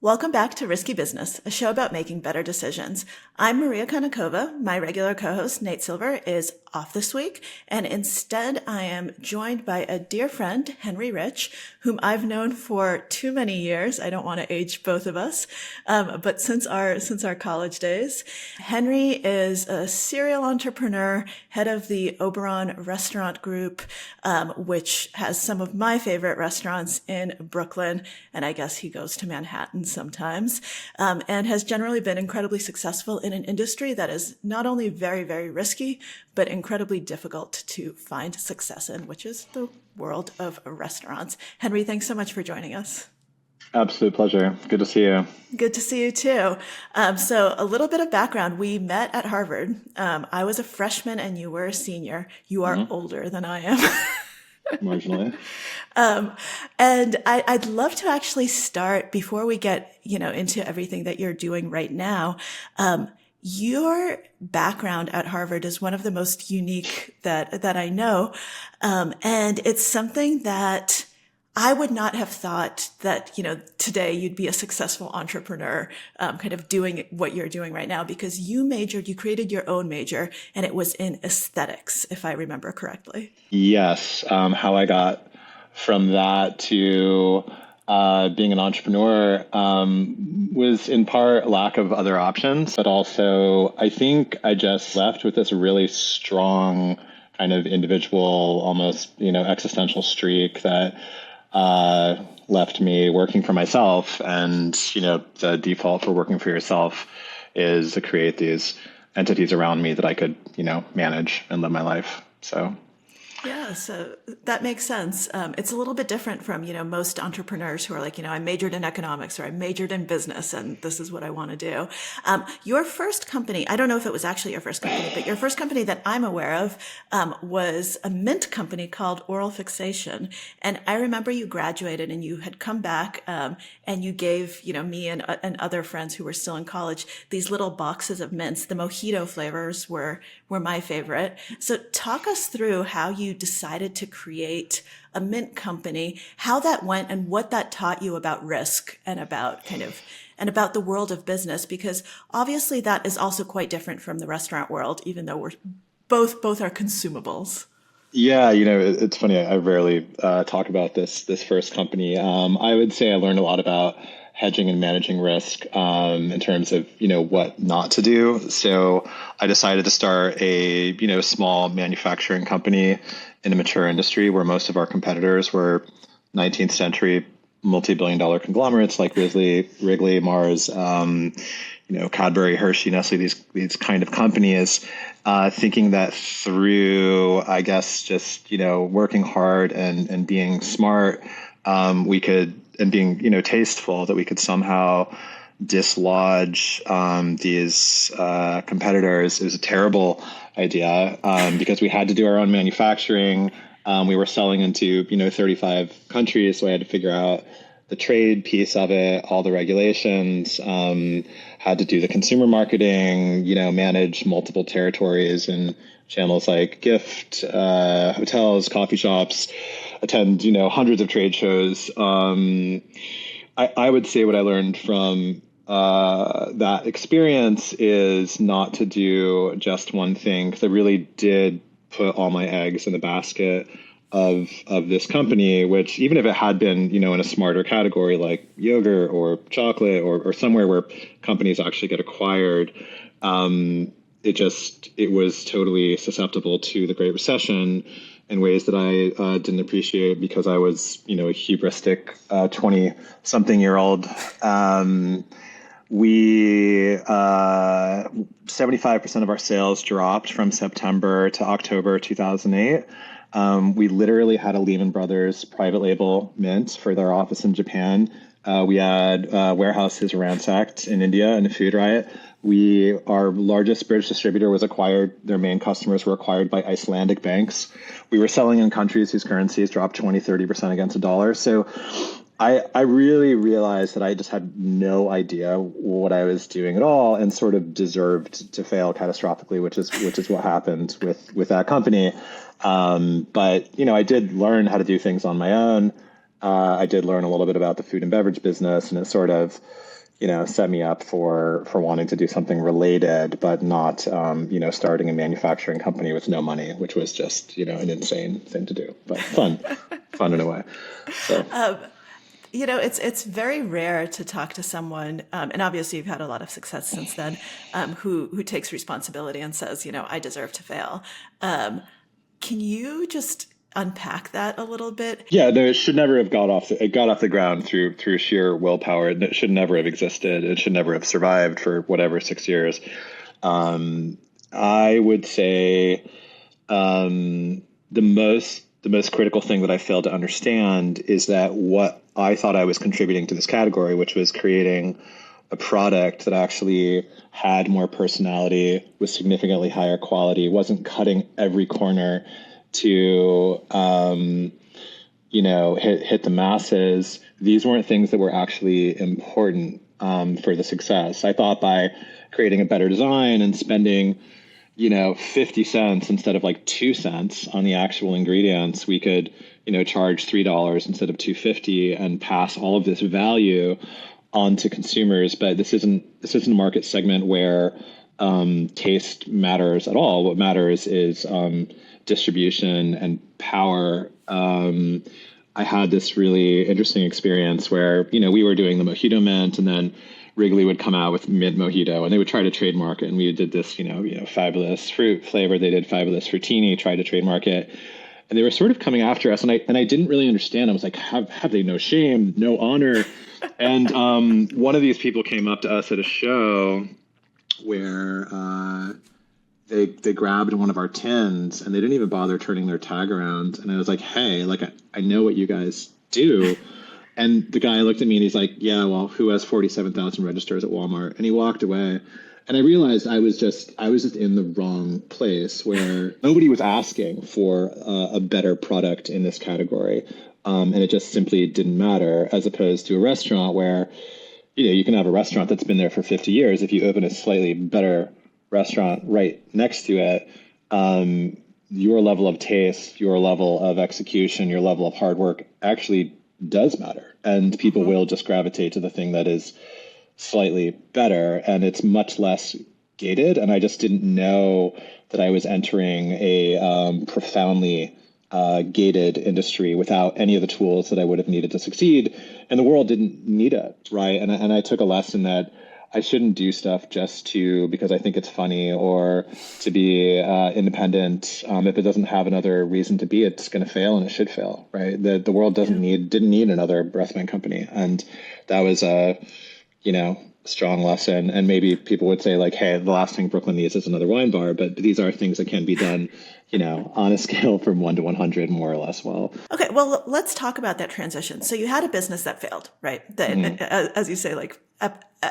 Welcome back to Risky Business, a show about making better decisions. I'm Maria Konnikova. My regular co-host, Nate Silver, is off this week, and instead I am joined by a dear friend, Henry Rich, whom I've known for too many years. I don't want to age both of us, but since our college days. Henry is a serial entrepreneur, head of the Oberon restaurant group, which has some of my favorite restaurants in Brooklyn, and I guess he goes to Manhattan sometimes, and has generally been incredibly successful in an industry that is not only very, very risky, but incredibly difficult to find success in, which is the world of restaurants. Henry, thanks so much for joining us. Absolute pleasure. Good to see you. Good to see you too. So a little bit of background. We met at Harvard. I was a freshman and you were a senior. You are older than I am. Marginally. And I'd love to actually start before we get, into everything that you're doing right now. Your background at Harvard is one of the most unique that I know. And it's something that I would not have thought that, today you'd be a successful entrepreneur, kind of doing what you're doing right now, because you created your own major, and it was in aesthetics, if I remember correctly. Yes. How I got from that to being an entrepreneur was in part lack of other options, but also I think I just left with this really strong kind of individual, almost, existential streak that left me working for myself. And, the default for working for yourself is to create these entities around me that I could, manage and live my life. So. Yeah, so that makes sense. It's a little bit different from, most entrepreneurs who are like, I majored in economics or I majored in business and this is what I want to do. Your first company, I don't know if it was actually your first company, but your first company that I'm aware of was a mint company called Oral Fixation. And I remember you graduated and you had come back and you gave, me and other friends who were still in college these little boxes of mints. The mojito flavors were my favorite. So talk us through how you decided to create a mint company, how that went and what that taught you about risk and about about the world of business, because obviously that is also quite different from the restaurant world, even though we're both are consumables. Yeah, it's funny. I rarely talk about this first company. I would say I learned a lot about hedging and managing risk in terms of, what not to do. So I decided to start a, small manufacturing company in a mature industry where most of our competitors were 19th century multi-billion-dollar conglomerates like Wrigley, Mars, Cadbury, Hershey, Nestle, these kind of companies, thinking that through, I guess, just, working hard and being smart, we could, and being, tasteful, that we could somehow dislodge these competitors. It was a terrible idea because we had to do our own manufacturing. We were selling into, 35 countries, so I had to figure out the trade piece of it, all the regulations, had to do the consumer marketing, manage multiple territories and channels like gift, hotels, coffee shops, attend, hundreds of trade shows. I would say what I learned from that experience is not to do just one thing, because I really did put all my eggs in the basket of this company, which even if it had been, in a smarter category like yogurt or chocolate or somewhere where companies actually get acquired, it was totally susceptible to the Great Recession in ways that I didn't appreciate because I was, a hubristic 20-something-year-old. We 75% of our sales dropped from September to October 2008. We literally had a Lehman Brothers private label mint for their office in Japan. We had warehouses ransacked in India in a food riot. Our largest British distributor was acquired. Their main customers were acquired by Icelandic banks. We were selling in countries whose currencies dropped 20, 30% against the dollar. So I really realized that I just had no idea what I was doing at all and sort of deserved to fail catastrophically, which is what happened with that company. But, I did learn how to do things on my own. I did learn a little bit about the food and beverage business, and it sort of set me up for wanting to do something related, but not, starting a manufacturing company with no money, which was just, an insane thing to do, but fun in a way. So. It's very rare to talk to someone, and obviously you've had a lot of success since then, who takes responsibility and says, I deserve to fail. Can you just unpack that a little bit? Yeah, no, it should never have it got off the ground through sheer willpower. It should never have existed. It should never have survived for whatever 6 years. I would say the most critical thing that I failed to understand is that what I thought I was contributing to this category, which was creating a product that actually had more personality, was significantly higher quality, wasn't cutting every corner to, hit the masses. These weren't things that were actually important for the success. I thought by creating a better design and spending 50 cents instead of like 2 cents on the actual ingredients, we could, charge $3 instead of $2.50 and pass all of this value on to consumers. But this isn't a market segment where taste matters at all. What matters is distribution and power. I had this really interesting experience where, we were doing the Mojito Mint, and then Wrigley would come out with mint mojito, and they would try to trademark it. And we did this, fabulous fruit flavor. They did fabulous fruitini, tried to trademark it, and they were sort of coming after us. And I didn't really understand. I was like, have they no shame, no honor? And one of these people came up to us at a show where they grabbed one of our tins, and they didn't even bother turning their tag around. And I was like, hey, I know what you guys do. And the guy looked at me and he's like, yeah, well, who has 47,000 registers at Walmart? And he walked away. And I realized I was just in the wrong place, where nobody was asking for a better product in this category. And it just simply didn't matter, as opposed to a restaurant where, you can have a restaurant that's been there for 50 years. If you open a slightly better restaurant right next to it, your level of taste, your level of execution, your level of hard work actually does matter, and people will just gravitate to the thing that is slightly better, and it's much less gated. And I just didn't know that I was entering a profoundly gated industry without any of the tools that I would have needed to succeed, and the world didn't need it, right? And I took a lesson that I shouldn't do stuff just because I think it's funny, or to be independent. If it doesn't have another reason to be, it's going to fail, and it should fail, right? The world didn't need another breath mint company, and that was a strong lesson. And maybe people would say like, hey, the last thing Brooklyn needs is another wine bar, but these are things that can be done, on a scale from 1 to 100, more or less well. Okay, well, let's talk about that transition. So you had a business that failed, right? As you say, like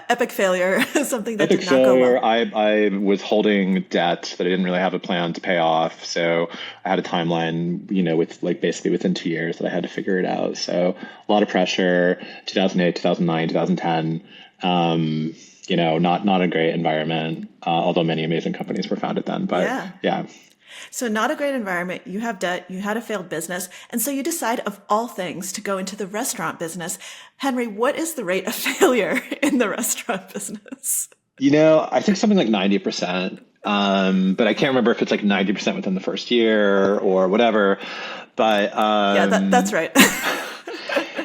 epic failure, something that did not go well. I was holding debt that I didn't really have a plan to pay off. So I had a timeline, with basically within 2 years that I had to figure it out. So a lot of pressure, 2008, 2009, 2010. Not a great environment, although many amazing companies were founded then. But yeah. So not a great environment. You have debt. You had a failed business. And so you decide, of all things, to go into the restaurant business. Henry, what is the rate of failure in the restaurant business? I think something like 90%. But I can't remember if it's like 90% within the first year or whatever. But that's right.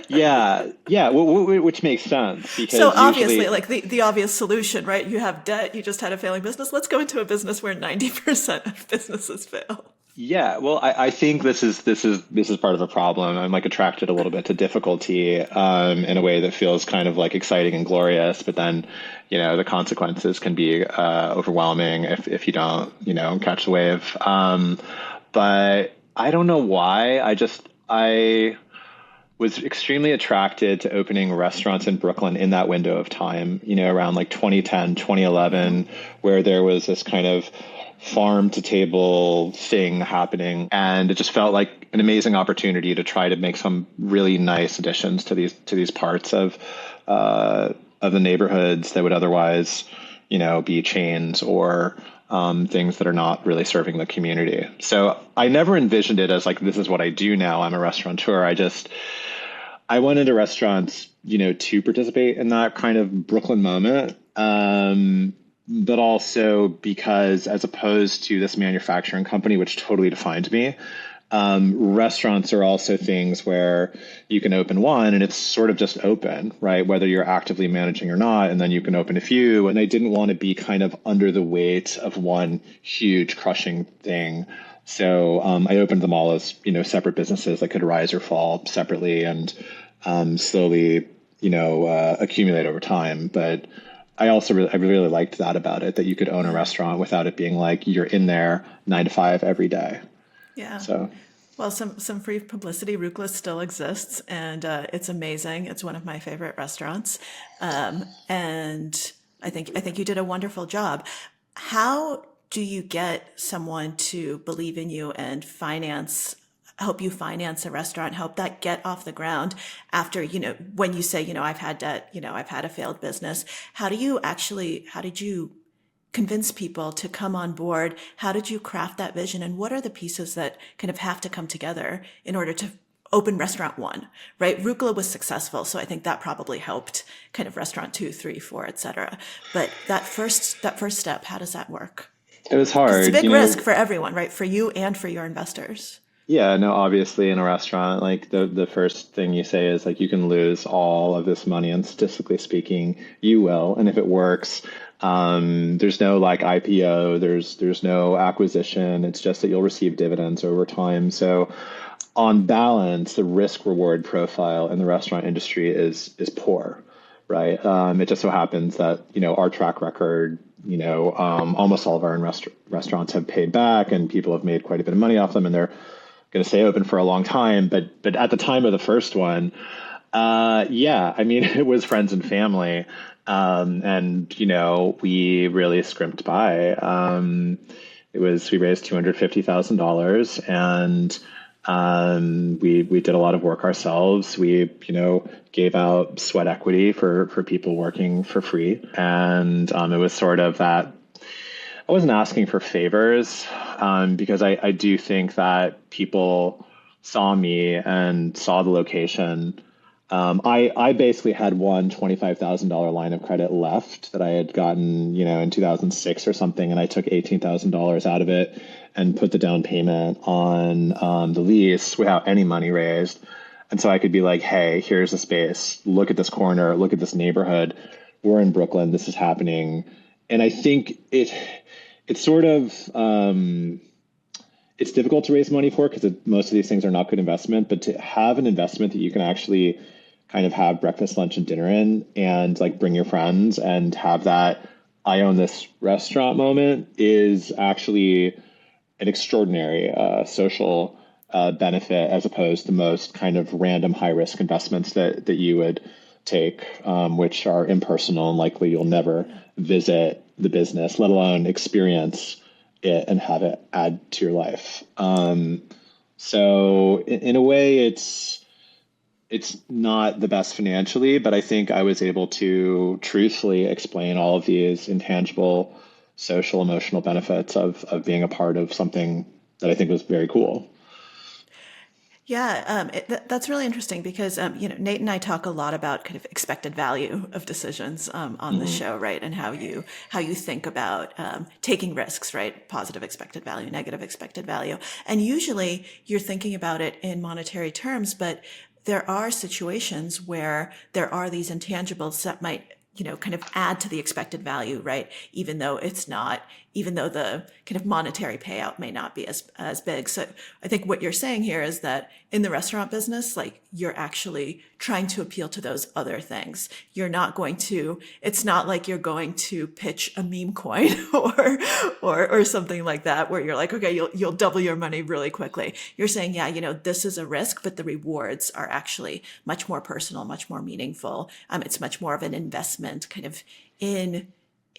Yeah, which makes sense. Because so obviously, like the obvious solution, right? You have debt, you just had a failing business. Let's go into a business where 90% of businesses fail. Yeah, well, I think this is part of the problem. I'm like attracted a little bit to difficulty in a way that feels kind of like exciting and glorious, but then, the consequences can be overwhelming if you don't, catch the wave. But I don't know why. I was extremely attracted to opening restaurants in Brooklyn in that window of time, around like 2010, 2011, where there was this kind of farm to table thing happening. And it just felt like an amazing opportunity to try to make some really nice additions to these parts of the neighborhoods that would otherwise, be chains or things that are not really serving the community. So I never envisioned it as like, this is what I do now. I'm a restaurateur. I went into restaurants, to participate in that kind of Brooklyn moment. But also because as opposed to this manufacturing company, which totally defined me, restaurants are also things where you can open one and it's sort of just open, right? Whether you're actively managing or not, and then you can open a few. And I didn't want to be kind of under the weight of one huge crushing thing. So I opened them all as, separate businesses that could rise or fall separately and slowly, accumulate over time. But I really liked that about it, that you could own a restaurant without it being like you're in there 9 to 5 every day. Yeah. So Well, some free publicity. Rucola still exists, and it's amazing. It's one of my favorite restaurants, and I think you did a wonderful job. How do you get someone to believe in you and help you finance a restaurant, help that get off the ground after, when you say, I've had debt, I've had a failed business. How did you convince people to come on board? How did you craft that vision? And what are the pieces that kind of have to come together in order to open restaurant one, right? Rucola was successful. So I think that probably helped kind of restaurant 2, 3, 4, et cetera. But that first step, how does that work? it was Because it's a hard, big risk for everyone, right? For you and for your investors. Yeah, no, obviously in a restaurant, like the first thing you say is like you can lose all of this money, and statistically speaking, you will. And if it works, there's no like IPO, there's no acquisition. It's just that you'll receive dividends over time. So on balance, the risk reward profile in the restaurant industry is poor, right? It just so happens that, our track record, almost all of our restaurants have paid back and people have made quite a bit of money off them, and they're going to stay open for a long time. But at the time of the first one, yeah, I mean, it was friends and family. And, we really scrimped by. We raised $250,000, and we did a lot of work ourselves. We, gave out sweat equity for people working for free. And it was sort of that. I wasn't asking for favors, because I do think that people saw me and saw the location. I basically had one $25,000 line of credit left that I had gotten, in 2006 or something, and I took $18,000 out of it and put the down payment on the lease without any money raised. And so I could be like, hey, here's the space. Look at this corner. Look at this neighborhood. We're in Brooklyn. This is happening. And I think it's sort of, it's difficult to raise money for because most of these things are not good investment, but to have an investment that you can actually kind of have breakfast, lunch, and dinner in, and like bring your friends and have that I own this restaurant moment is actually an extraordinary social benefit, as opposed to most kind of random high risk investments that you would take, which are impersonal and likely you'll never visit the business, let alone experience it and have it add to your life. So in a way, it's not the best financially, but I think I was able to truthfully explain all of these intangible social, emotional benefits of being a part of something that I think was very cool. Yeah, that's really interesting because Nate and I talk a lot about kind of expected value of decisions on the show, right? And how you think about taking risks, right? Positive expected value, negative expected value, and usually you're thinking about it in monetary terms, but there are situations where there are these intangibles that might kind of add to the expected value, right? Even though the kind of monetary payout may not be as big. So I think what you're saying here is that in the restaurant business, like you're actually trying to appeal to those other things. It's not like you're going to pitch a meme coin or something like that where you're like, okay, you'll double your money really quickly. You're saying, yeah, this is a risk, but the rewards are actually much more personal, much more meaningful. It's much more of an investment kind of in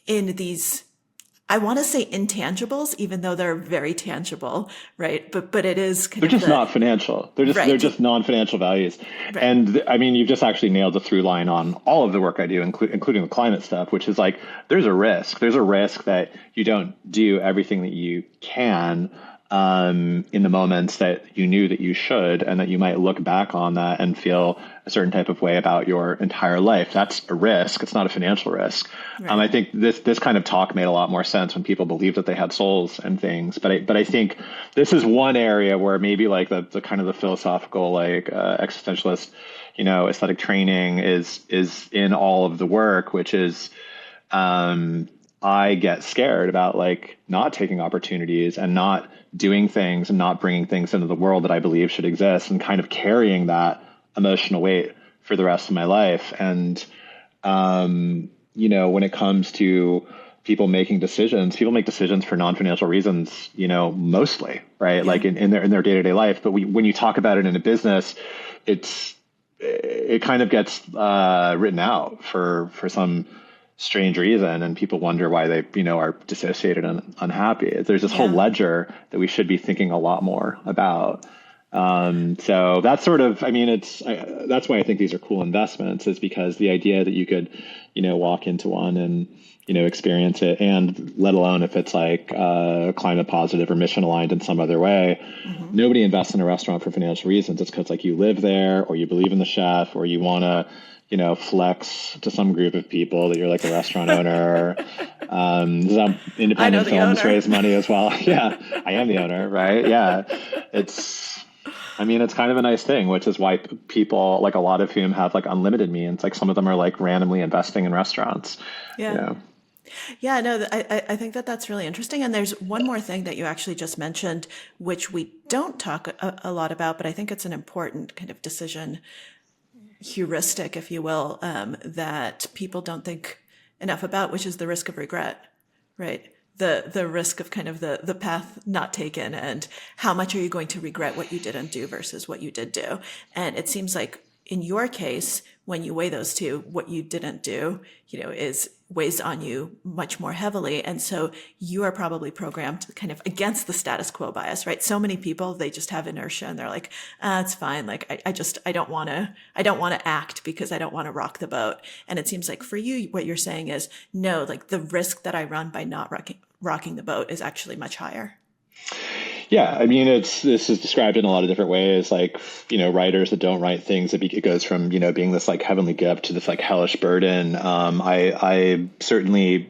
these, I want to say intangibles, even though they're very tangible, right? But it is kind They're of just not financial. They're just non-financial values. Right. And I mean, you've just actually nailed the through line on all of the work I do, including the climate stuff, which is like, there's a risk. There's a risk that you don't do everything that you can. in the moments that you knew that you should, and that you might look back on that and feel a certain type of way about your entire life. That's a risk. It's not a financial risk. Right. I think this kind of talk made a lot more sense when people believed that they had souls and things. But I think this is one area where maybe like the kind of the philosophical, like existentialist, aesthetic training is in all of the work, which is, I get scared about like not taking opportunities and not doing things and not bringing things into the world that I believe should exist, and kind of carrying that emotional weight for the rest of my life. And, when it comes to people making decisions, people make decisions for non-financial reasons, mostly, right? Yeah. Like in their day-to-day life. But when you talk about it in a business, it kind of gets written out for some strange reason, and people wonder why they are dissociated and unhappy. There's this whole ledger that we should be thinking a lot more about. So that's sort of, that's why I think these are cool investments, is because the idea that you could walk into one and experience it, and let alone if it's like climate positive or mission aligned in some other way. Mm-hmm. Nobody invests in a restaurant for financial reasons. It's because like you live there, or you believe in the chef, or you want to flex to some group of people that you're like a restaurant owner. Some independent films raise money as well. Yeah, I am the owner, right? Yeah. It's kind of a nice thing, which is why people, like a lot of whom have like unlimited means, like some of them are like randomly investing in restaurants. Yeah. Yeah, no, I think that's really interesting. And there's one more thing that you actually just mentioned, which we don't talk a lot about, but I think it's an important kind of decision heuristic, if you will, that people don't think enough about, which is the risk of regret, right? The risk of kind of the path not taken, and how much are you going to regret what you didn't do versus what you did do. And it seems like in your case, when you weigh those two, what you didn't do, weighs on you much more heavily. And so you are probably programmed kind of against the status quo bias, right? So many people, they just have inertia and they're like, it's fine. Like, I don't want to act because I don't want to rock the boat. And it seems like for you, what you're saying is, no, like the risk that I run by not rocking the boat is actually much higher. Yeah, this is described in a lot of different ways, like, writers that don't write things, it goes from, being this like heavenly gift to this like hellish burden. I certainly,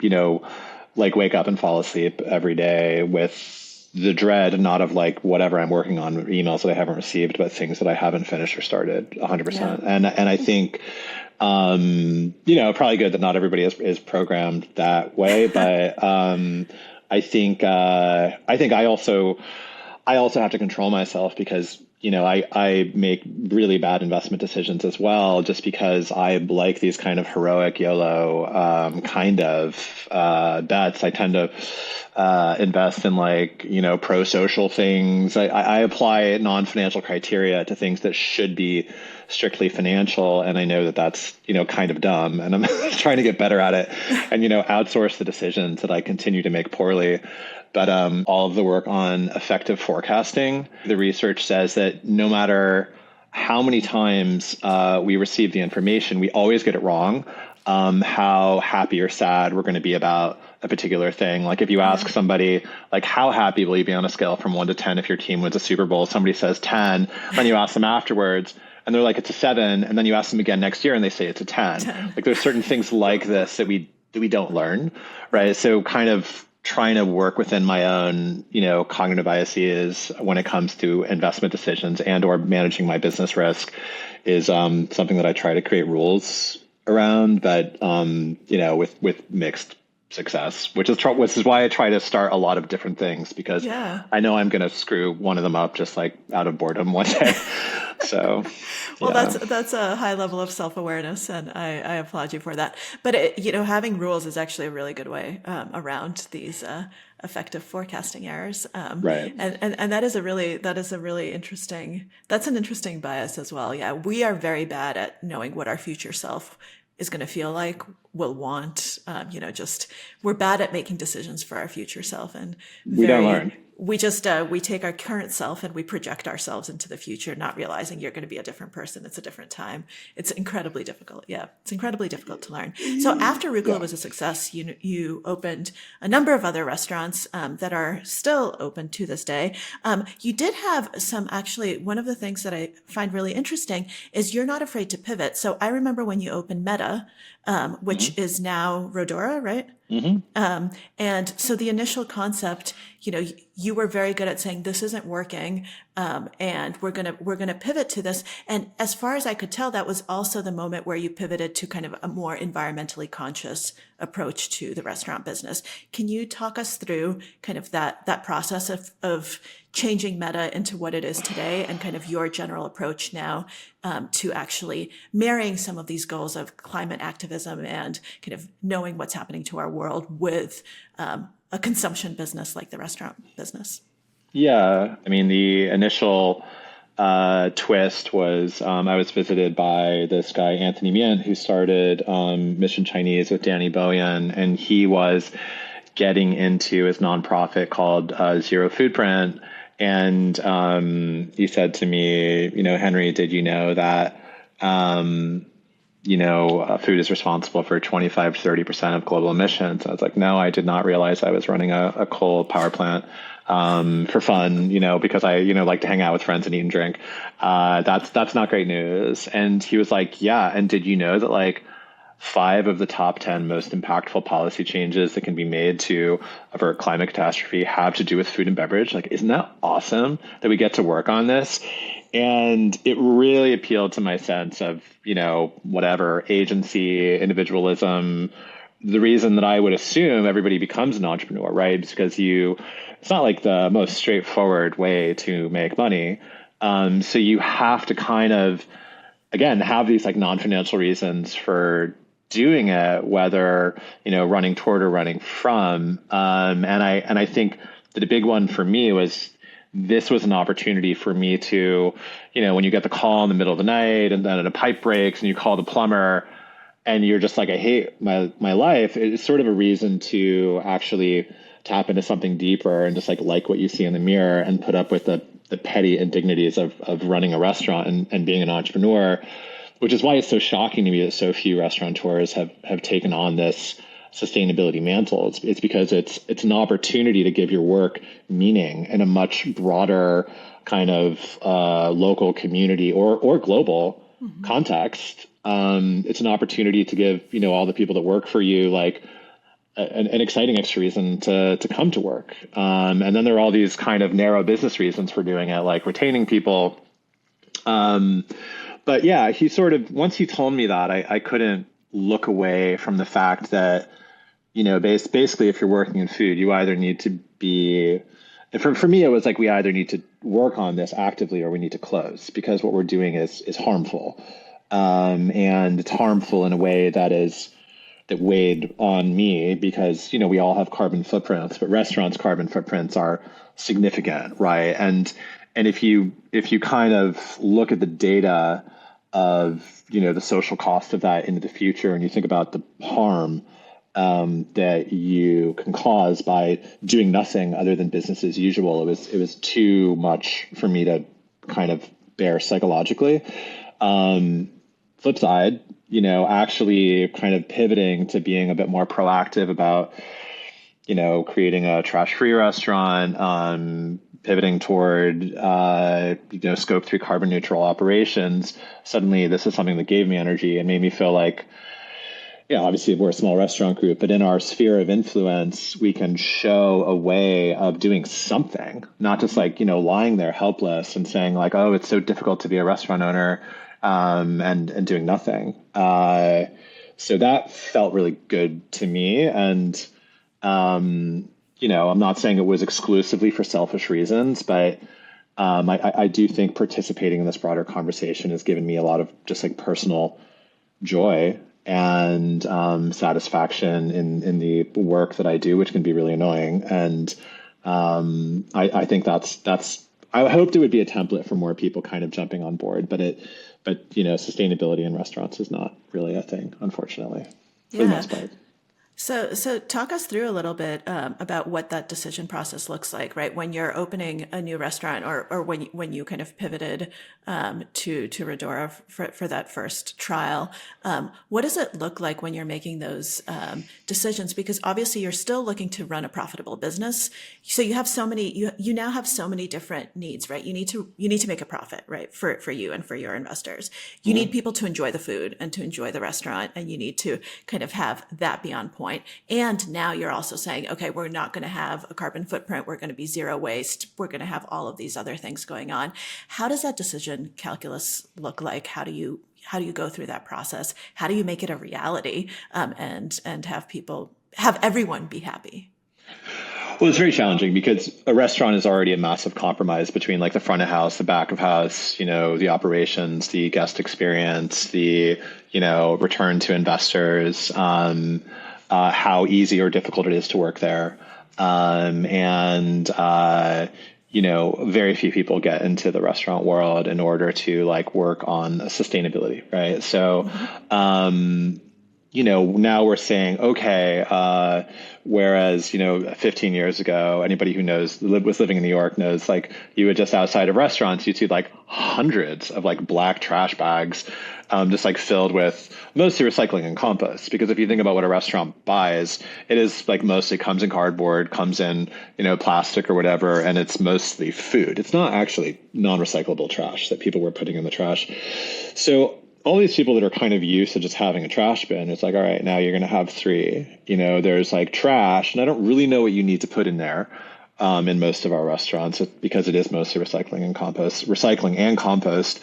like wake up and fall asleep every day with the dread, not of like whatever I'm working on, emails that I haven't received, but things that I haven't finished or started 100%. Yeah. And I think, probably good that not everybody is programmed that way, but, I think I also have to control myself because, I make really bad investment decisions as well, just because I like these kind of heroic YOLO kind of bets. I tend to invest in like, pro-social things. I apply non-financial criteria to things that should be strictly financial. And I know that that's, kind of dumb, and I'm trying to get better at it and, outsource the decisions that I continue to make poorly. But all of the work on effective forecasting, the research says that no matter how many times we receive the information, we always get it wrong. How happy or sad we're going to be about a particular thing. Like if you ask somebody, like, how happy will you be on a scale from 1 to 10 if your team wins a Super Bowl? Somebody says 10. Then you ask them afterwards, and they're like, it's a 7. And then you ask them again next year, and they say it's a 10. Like there's certain things like this that we don't learn, right? So kind of trying to work within my own, cognitive biases when it comes to investment decisions and or managing my business risk is something that I try to create rules around, but with mixed success, which is why I try to start a lot of different things, because I know I'm going to screw one of them up just like out of boredom one day. So, well, that's a high level of self-awareness, and I applaud you for that. But having rules is actually a really good way around these effective forecasting errors. Right. And that is a really interesting. That's an interesting bias as well. Yeah, we are very bad at knowing what our future self is going to feel like, will want. Just we're bad at making decisions for our future self, and we don't learn. we take our current self and we project ourselves into the future, not realizing you're going to be a different person. It's a different time. It's incredibly difficult. Yeah, it's incredibly difficult to learn. So after Arugula was a success, you opened a number of other restaurants that are still open to this day. You did have some, actually, one of the things that I find really interesting is you're not afraid to pivot. So I remember when you opened Meta, which is now Rodora, right? And so the initial concept, you were very good at saying this isn't working, and we're gonna pivot to this. And as far as I could tell, that was also the moment where you pivoted to kind of a more environmentally conscious approach to the restaurant business. Can you talk us through kind of that process of changing Meta into what it is today, and kind of your general approach now to actually marrying some of these goals of climate activism and kind of knowing what's happening to our world with a consumption business like the restaurant business? Yeah, I mean, the initial twist was I was visited by this guy, Anthony Mien, who started Mission Chinese with Danny Boyan, and he was getting into his nonprofit called Zero Foodprint. And he said to me, Henry, did you know that, food is responsible for 25 to 30% of global emissions? I was like, no, I did not realize I was running a coal power plant for fun, because I, like to hang out with friends and eat and drink. That's not great news. And he was like, yeah. And did you know that like 5 of the top 10 most impactful policy changes that can be made to avert climate catastrophe have to do with food and beverage? Like, isn't that awesome that we get to work on this? And it really appealed to my sense of, whatever, agency, individualism. The reason that I would assume everybody becomes an entrepreneur, right? It's because it's not like the most straightforward way to make money. So you have to kind of, again, have these like non-financial reasons for doing it, whether, running toward or running from. And I think that a big one for me was this was an opportunity for me to, when you get the call in the middle of the night and then a pipe breaks and you call the plumber and you're just like, I hate my life. It's sort of a reason to actually tap into something deeper and just like what you see in the mirror and put up with the petty indignities of running a restaurant and being an entrepreneur, which is why it's so shocking to me that so few restaurateurs have taken on this sustainability mantle. It's because it's an opportunity to give your work meaning in a much broader kind of local community or global context. It's an opportunity to give, all the people that work for you, like an exciting extra reason to come to work. And then there are all these kind of narrow business reasons for doing it, like retaining people. But yeah, he sort of, once he told me that, I couldn't look away from the fact that, basically if you're working in food, you either need to be, for me, it was like, we either need to work on this actively or we need to close, because what we're doing is harmful. And it's harmful in a way that weighed on me because, we all have carbon footprints, but restaurants' carbon footprints are significant, right? And if you kind of look at the data of, the social cost of that into the future, and you think about the harm that you can cause by doing nothing other than business as usual, it was too much for me to kind of bear psychologically. Flip side, actually kind of pivoting to being a bit more proactive about, creating a trash-free restaurant, pivoting toward, scope 3 carbon neutral operations. Suddenly this is something that gave me energy and made me feel like, obviously we're a small restaurant group, but in our sphere of influence, we can show a way of doing something, not just like, lying there helpless and saying like, oh, it's so difficult to be a restaurant owner, and doing nothing. So that felt really good to me. And, I'm not saying it was exclusively for selfish reasons, but I do think participating in this broader conversation has given me a lot of just like personal joy and satisfaction in the work that I do, which can be really annoying. And I think that's I hoped it would be a template for more people kind of jumping on board, but sustainability in restaurants is not really a thing, unfortunately, for the most part. So talk us through a little bit about what that decision process looks like, right? When you're opening a new restaurant, or when you kind of pivoted to Redora for that first trial, what does it look like when you're making those decisions? Because obviously you're still looking to run a profitable business, so you have so many you now have so many different needs, right? You need to make a profit, right? For you and for your investors, you need people to enjoy the food and to enjoy the restaurant, and you need to kind of have that be on point. And now you're also saying, okay, we're not going to have a carbon footprint. We're going to be zero waste. We're going to have all of these other things going on. How does that decision calculus look like? How do you go through that process? How do you make it a reality, and have everyone be happy? Well, it's very challenging because a restaurant is already a massive compromise between like the front of house, the back of house, the operations, the guest experience, the, return to investors, how easy or difficult it is to work there. Very few people get into the restaurant world in order to like work on sustainability, right? So, now we're saying, okay, whereas, 15 years ago, anybody who was living in New York knows, like, you would just outside of restaurants, you'd see like hundreds of like black trash bags, just like filled with mostly recycling and compost. Because if you think about what a restaurant buys, it is like mostly comes in cardboard, comes in, plastic or whatever, and it's mostly food. It's not actually non-recyclable trash that people were putting in the trash. So all these people that are kind of used to just having a trash bin, it's like, all right, now you're going to have three. There's like trash, and I don't really know what you need to put in there in most of our restaurants because it is mostly recycling and compost.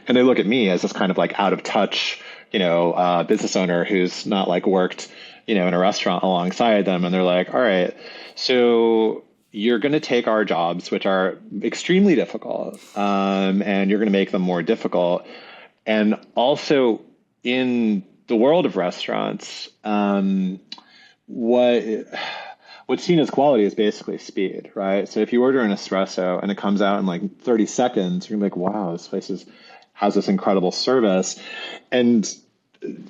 And they look at me as this kind of like out of touch, business owner who's not like worked, in a restaurant alongside them. And they're like, all right, so you're going to take our jobs, which are extremely difficult, and you're going to make them more difficult. And also in the world of restaurants, what's seen as quality is basically speed, right? So if you order an espresso and it comes out in like 30 seconds, you're like, wow, this place has this incredible service. And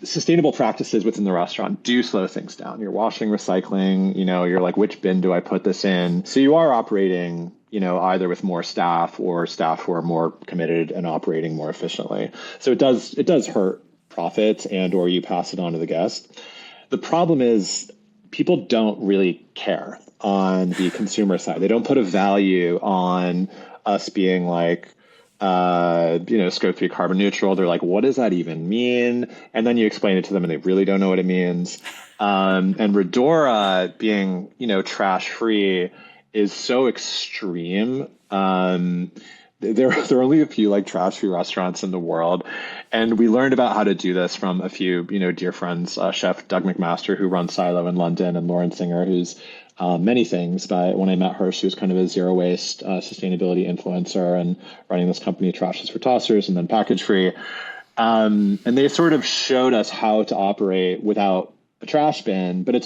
sustainable practices within the restaurant do slow things down. You're washing, recycling, you're like, which bin do I put this in? So you are operating, either with more staff or staff who are more committed and operating more efficiently. So it does hurt profits or you pass it on to the guest. The problem is people don't really care on the consumer side. They don't put a value on us being like, scope 3 carbon neutral. They're like, what does that even mean? And then you explain it to them and they really don't know what it means. And Redora being, trash free is so extreme. There are only a few like trash free restaurants in the world. And we learned about how to do this from a few, dear friends, Chef Doug McMaster, who runs Silo in London, and Lauren Singer, who's many things. But when I met her, she was kind of a zero waste sustainability influencer and running this company, Trashes for Tossers, and then Package Free. And they sort of showed us how to operate without a trash bin, but it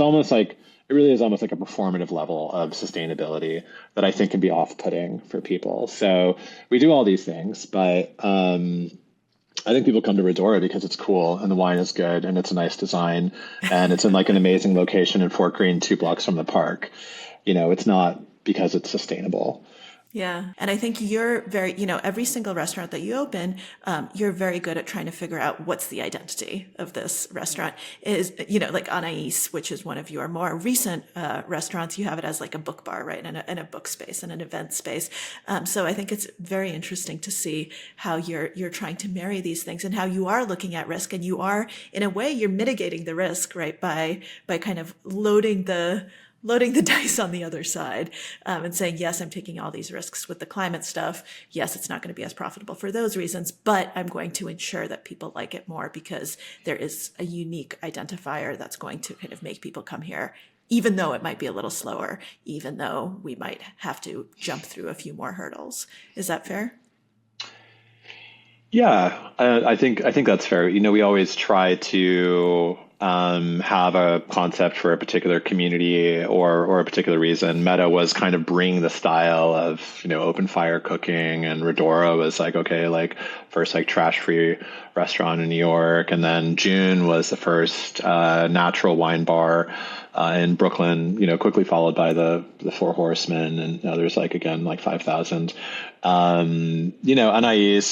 really is almost like a performative level of sustainability that I think can be off-putting for people. So we do all these things, but I think people come to Redora because it's cool and the wine is good and it's a nice design and it's in like an amazing location in Fort Greene, 2 blocks from the park. It's not because it's sustainable. Yeah. And I think you're very, every single restaurant that you open, you're very good at trying to figure out what's the identity of this restaurant. Is, like Anais, which is one of your more recent restaurants, you have it as like a book bar, right? And a book space and an event space. So I think it's very interesting to see how you're trying to marry these things and how you are looking at risk, and you are, in a way, you're mitigating the risk, right? By kind of loading the dice on the other side, and saying, yes, I'm taking all these risks with the climate stuff. Yes, it's not going to be as profitable for those reasons, but I'm going to ensure that people like it more because there is a unique identifier that's going to kind of make people come here, even though it might be a little slower, even though we might have to jump through a few more hurdles. Is that fair? Yeah, I think that's fair. We always try to have a concept for a particular community or a particular reason. Meta was kind of bringing the style of, open fire cooking, and Redora was like, okay, like first like trash free restaurant in New York. And then June was the first natural wine bar in Brooklyn, quickly followed by the Four Horsemen and others like, again, like 5,000. Anais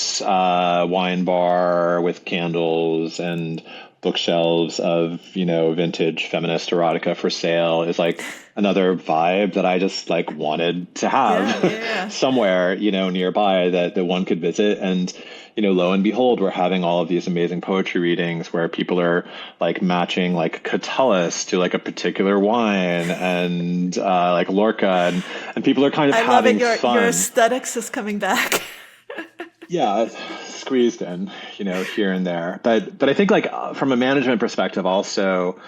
wine bar with candles and bookshelves of, vintage feminist erotica for sale is like another vibe that I just like wanted to have somewhere, nearby that one could visit. And, lo and behold, we're having all of these amazing poetry readings where people are like matching like Catullus to like a particular wine and like Lorca and people are kind of having fun. Your aesthetics is coming back. Yeah, squeezed in, here and there. But I think like from a management perspective also,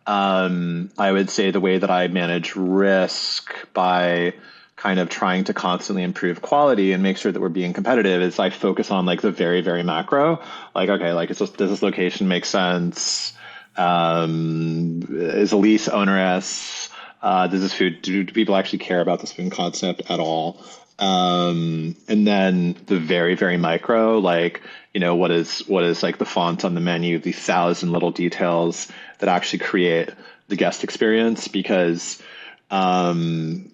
I would say the way that I manage risk by kind of trying to constantly improve quality and make sure that we're being competitive is I focus on like the very, very macro. Like, okay, like does this location make sense? Is the lease onerous? Does this food, do people actually care about this food concept at all? And then the very, very micro, like, what is like the font on the menu, the 1,000 little details that actually create the guest experience because, and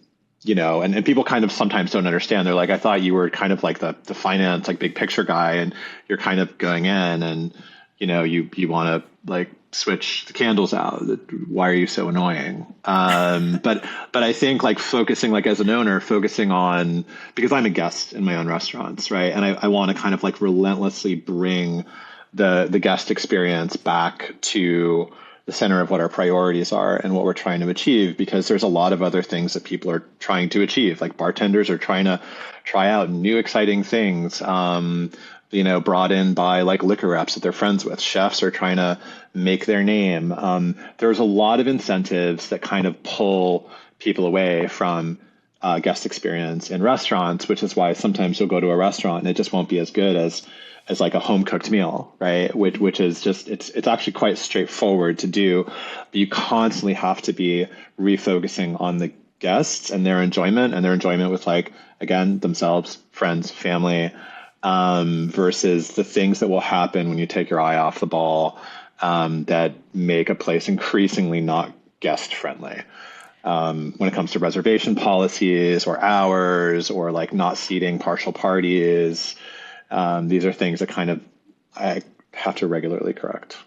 people kind of sometimes don't understand. They're like, I thought you were kind of like the finance, like big picture guy, and you're kind of going in and, you want to like switch the candles out. Why are you so annoying? But I think like focusing, like as an owner, focusing on, because I'm a guest in my own restaurants, right? And I want to kind of like relentlessly bring the guest experience back to the center of what our priorities are and what we're trying to achieve, because there's a lot of other things that people are trying to achieve. Like bartenders are trying to try out new, exciting things, brought in by like liquor reps that they're friends with. Chefs are trying to make their name. There's a lot of incentives that kind of pull people away from guest experience in restaurants, which is why sometimes you'll go to a restaurant and it just won't be as good as like a home cooked meal, right? Which is just, it's actually quite straightforward to do, but you constantly have to be refocusing on the guests and their enjoyment with like, again, themselves, friends, family, versus the things that will happen when you take your eye off the ball, that make a place increasingly not guest friendly. When it comes to reservation policies or hours or like not seating partial parties, these are things that kind of I have to regularly correct.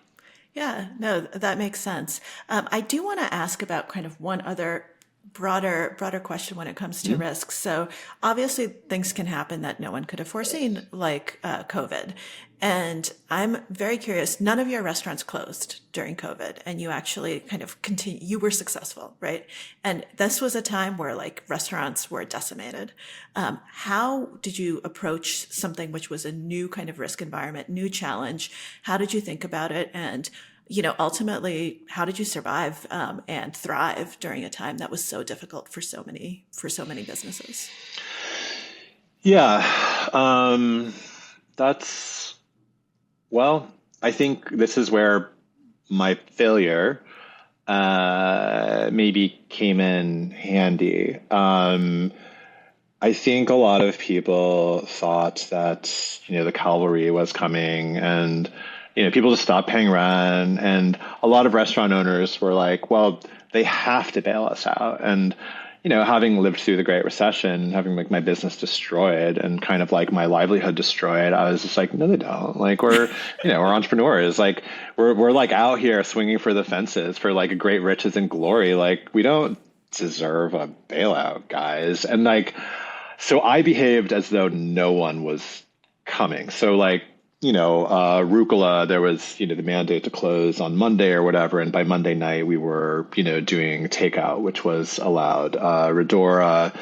Yeah, no, that makes sense. I do want to ask about kind of one other broader question when it comes to risks. So obviously things can happen that no one could have foreseen, like COVID. And I'm very curious, none of your restaurants closed during COVID and you actually kind of you were successful, right? And this was a time where like restaurants were decimated. How did you approach something which was a new kind of risk environment, new challenge? How did you think about it? And ultimately, how did you survive and thrive during a time that was so difficult for so many businesses? Yeah, I think this is where my failure maybe came in handy. I think a lot of people thought that, the cavalry was coming and, people just stopped paying rent. And a lot of restaurant owners were like, well, they have to bail us out. And, having lived through the Great Recession, having like my business destroyed and kind of like my livelihood destroyed, I was just like, no, they don't. Like we're entrepreneurs. Like we're like out here swinging for the fences for like great riches and glory. Like we don't deserve a bailout, guys. And like, so I behaved as though no one was coming. So like, Rucola, there was, the mandate to close on Monday or whatever. And by Monday night, we were, doing takeout, which was allowed. Redora,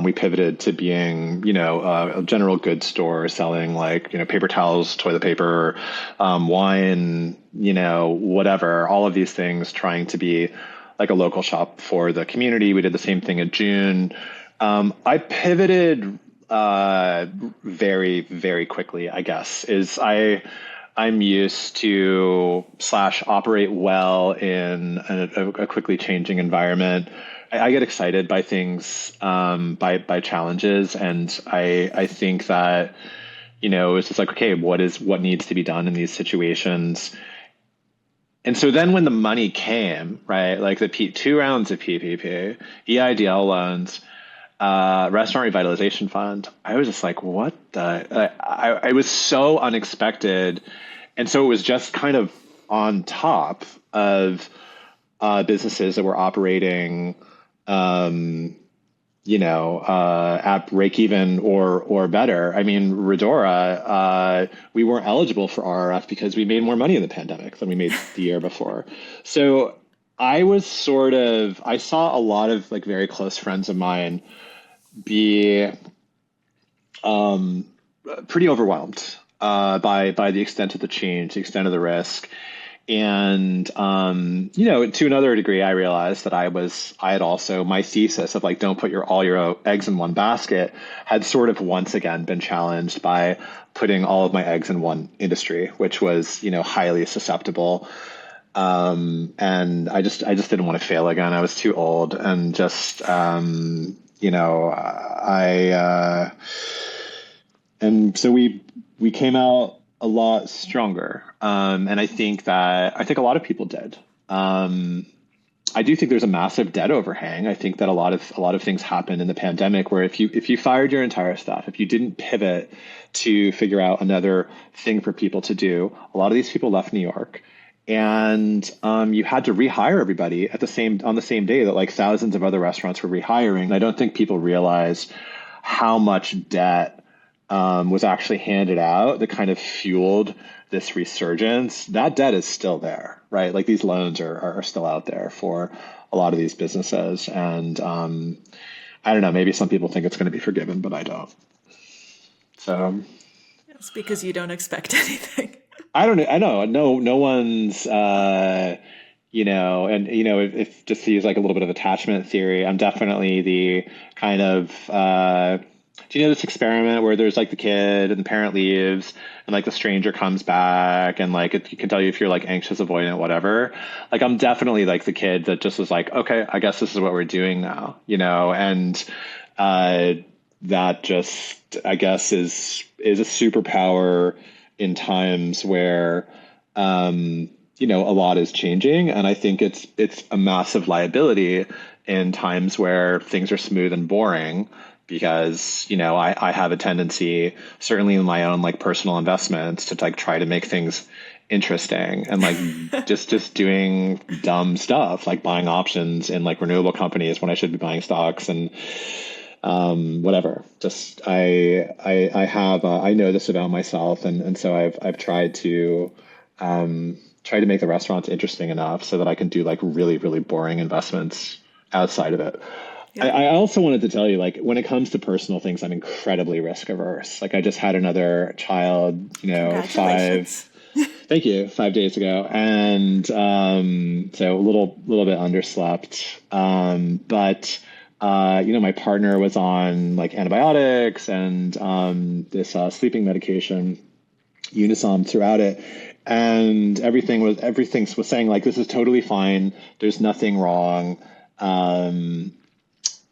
we pivoted to being, a general goods store selling like, paper towels, toilet paper, wine, whatever, all of these things, trying to be like a local shop for the community. We did the same thing in June. I pivoted very, very quickly, I guess, is I I'm used to / operate well in a quickly changing environment. I get excited by things, by challenges, and I think that, it's just like, okay, what needs to be done in these situations? And so then when the money came, right, like the 2 rounds of PPP, EIDL loans, restaurant revitalization fund, I was just like, what the? I was so unexpected, and so it was just kind of on top of businesses that were operating, at break even or better. I mean, Redora, we weren't eligible for RRF because we made more money in the pandemic than we made the year before. So I saw a lot of like very close friends of mine be pretty overwhelmed by the extent of the change, the extent of the risk. And, to another degree, I realized that I had also, my thesis of like, don't put all your eggs in one basket had sort of once again been challenged by putting all of my eggs in one industry, which was, highly susceptible. And I just didn't want to fail again. I was too old, and just, and so we came out a lot stronger. And I think a lot of people did. I do think there's a massive debt overhang. I think that a lot of things happened in the pandemic where if you fired your entire staff, if you didn't pivot to figure out another thing for people to do, a lot of these people left New York. And you had to rehire everybody on the same day that like thousands of other restaurants were rehiring. And I don't think people realize how much debt was actually handed out that kind of fueled this resurgence. That debt is still there, right? Like these loans are still out there for a lot of these businesses. And I don't know, maybe some people think it's going to be forgiven, but I don't. So it's because you don't expect anything. I don't know. I know. No one's, if just to use like a little bit of attachment theory, I'm definitely the kind of, do you know this experiment where there's like the kid and the parent leaves and like the stranger comes back and like it can tell you if you're like anxious, avoidant, whatever. Like I'm definitely like the kid that just was like, okay, I guess this is what we're doing now, and that just, I guess, is a superpower in times where, a lot is changing. And I think it's a massive liability in times where things are smooth and boring, because, I have a tendency, certainly in my own like personal investments, to like try to make things interesting and like just doing dumb stuff, like buying options in like renewable companies when I should be buying stocks and whatever. Just I know this about myself, and so I've tried to make the restaurants interesting enough so that I can do like really, really boring investments outside of it. Yeah. I also wanted to tell you, like, when it comes to personal things, I'm incredibly risk averse. Like I just had another child, thank you, 5 days ago. And so a little bit underslept. But my partner was on like antibiotics and this sleeping medication, Unisom, throughout it. And everything was saying like, this is totally fine. There's nothing wrong.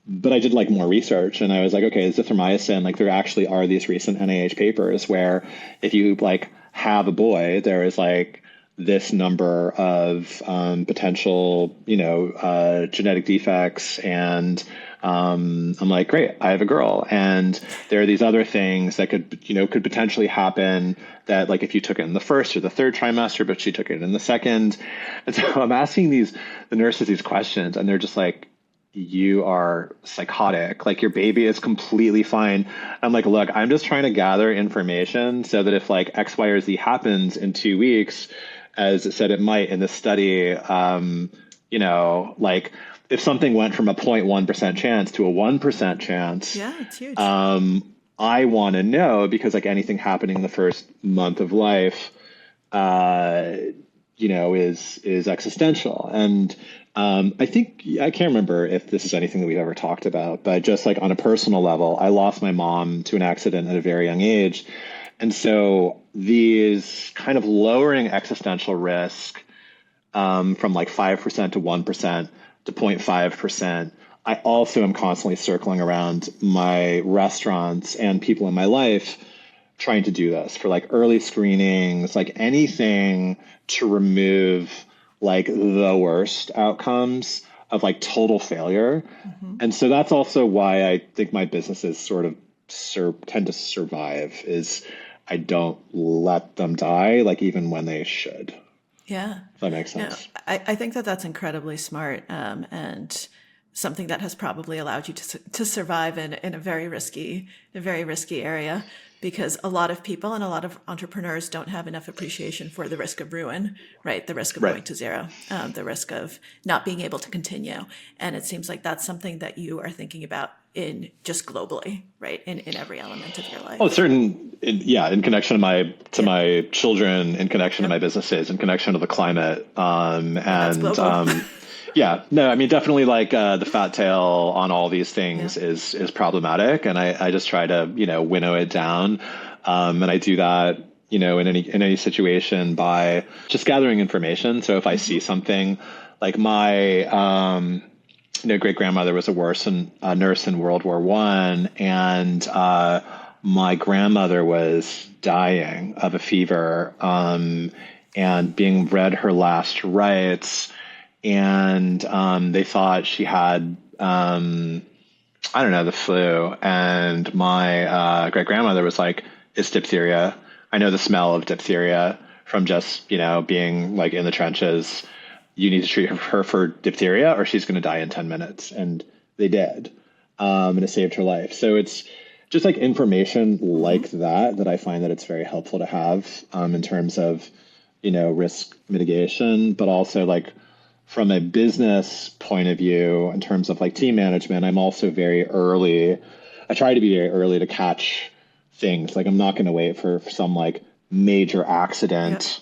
But I did like more research and I was like, okay, azithromycin, like there actually are these recent NIH papers where if you like have a boy, there is like this number of potential, genetic defects. And I'm like, great, I have a girl. And there are these other things that could potentially happen that like if you took it in the first or the third trimester, but she took it in the second. And so I'm asking the nurses these questions and they're just like, you are psychotic. Like your baby is completely fine. I'm like, look, I'm just trying to gather information so that if like X, Y, or Z happens in 2 weeks, as it said it might in this study, like if something went from a 0.1% chance to a 1% chance, yeah, it's huge. I want to know, because like anything happening in the first month of life, is existential. And I think, I can't remember if this is anything that we've ever talked about, but just like on a personal level, I lost my mom to an accident at a very young age. And so these kind of lowering existential risk from like 5% to 1% to 0.5%. I also am constantly circling around my restaurants and people in my life trying to do this for like early screenings, like anything to remove like the worst outcomes of like total failure. And so that's also why I think my businesses sort of tend to survive is I don't let them die, like even when they should. Yeah. If that makes No, sense. I think that that's incredibly smart, and something that has probably allowed you to survive in a very risky area, because a lot of people and a lot of entrepreneurs don't have enough appreciation for the risk of ruin, right? The risk of Right. going to zero, the risk of not being able to continue. And it seems like that's something that you are thinking about in just globally, right? In every element of your Oh, life. in connection to Yeah. my children, in connection to my Yep. businesses, in connection to the climate, And that's and global. yeah, no, I mean definitely like the fat tail on all these Yeah. things is problematic, and I just try to winnow it down, and I do that in any situation by just gathering information. So if I see something like my great grandmother was a nurse in World War I, and my grandmother was dying of a fever, and being read her last rites, and they thought she had I don't know, the flu, and my great grandmother was like, "It's diphtheria. I know the smell of diphtheria from just being like in the trenches. You need to treat her for diphtheria, or she's going to die in 10 minutes." And they did, and it saved her life. So it's just like information like that I find that it's very helpful to have in terms of risk mitigation, but also like from a business point of view, in terms of like team management, I'm also very early. I try to be very early to catch things. Like I'm not going to wait for some like major Yep. accident,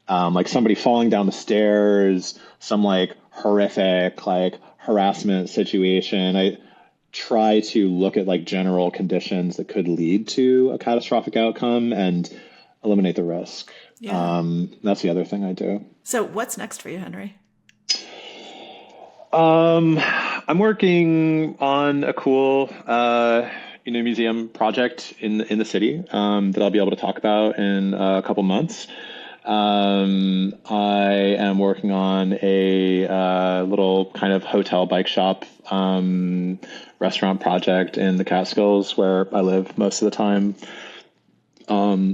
like somebody falling down the stairs, some like horrific like harassment situation. I try to look at like general conditions that could lead to a catastrophic outcome and eliminate the risk. Yeah. That's the other thing I do. So what's next for you, Henry? I'm working on a cool, museum project in the city that I'll be able to talk about in a couple months. I am working on a little kind of hotel bike shop restaurant project in the Catskills where I live most of the time. A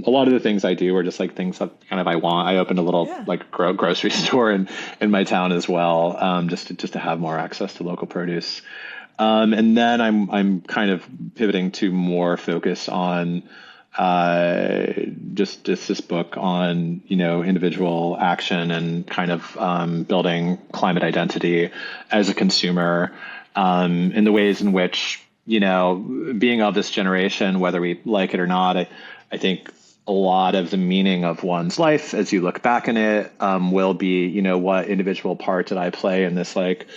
lot of the things I do are just like things that kind of I want. I opened a little Yeah. like grocery store in my town as well, just to have more access to local produce. And then I'm kind of pivoting to more focus on just this book on individual action and kind of building climate identity as a consumer, in the ways in which being of this generation, whether we like it or not, I think a lot of the meaning of one's life as you look back in it will be, what individual part did I play in this like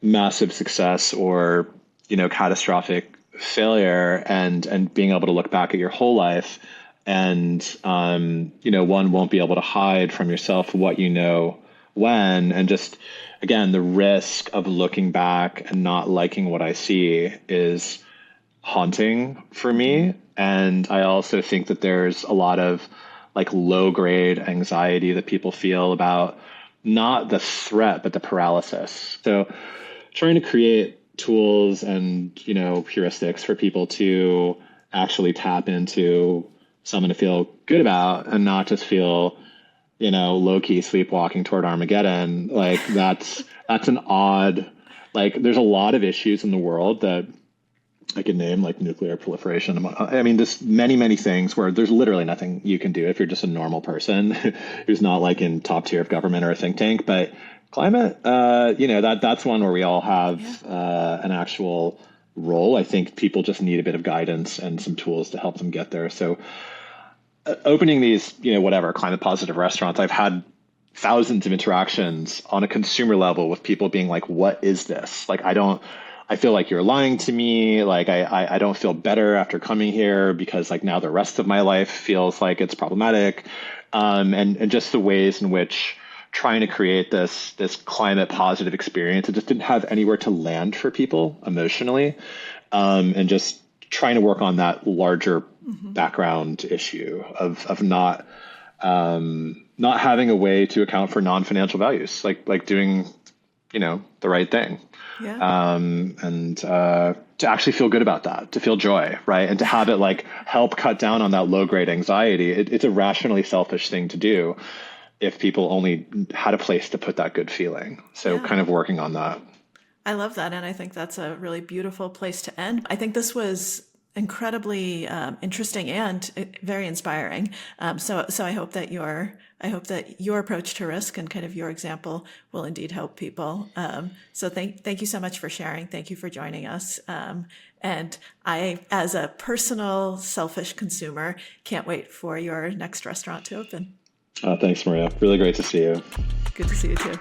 massive success or, catastrophic failure, and being able to look back at your whole life and, one won't be able to hide from yourself what when, and just, again, the risk of looking back and not liking what I see is haunting for me. And I also think that there's a lot of like low grade anxiety that people feel about not the threat, but the paralysis. So trying to create tools and, heuristics for people to actually tap into someone to feel good about and not just feel, low key sleepwalking toward Armageddon. Like that's an odd, like there's a lot of issues in the world that I could name, like nuclear proliferation. I mean, there's many, many things where there's literally nothing you can do if you're just a normal person who's not like in top tier of government or a think tank. But climate, that's one where we all Yeah. have an actual role. I think people just need a bit of guidance and some tools to help them get there. So opening these, whatever climate positive restaurants, I've had thousands of interactions on a consumer level with people being like, "What is this?" Like, I feel like you're lying to me. Like I don't feel better after coming here because like now the rest of my life feels like it's problematic. And just the ways in which trying to create this climate positive experience, it just didn't have anywhere to land for people emotionally. And just trying to work on that larger background issue of not having a way to account for non-financial values, like doing, the right thing. Yeah. And to actually feel good about that, to feel joy, right? And to have it like help cut down on that low grade anxiety. It's a rationally selfish thing to do if people only had a place to put that good feeling. So Yeah. kind of working on that. I love that. And I think that's a really beautiful place to end. I think this was incredibly interesting and very inspiring. So I hope that your approach to risk and kind of your example will indeed help people. So thank you so much for sharing. Thank you for joining us. And I, as a personal, selfish consumer, can't wait for your next restaurant to open. Thanks, Maria. Really great to see you. Good to see you too.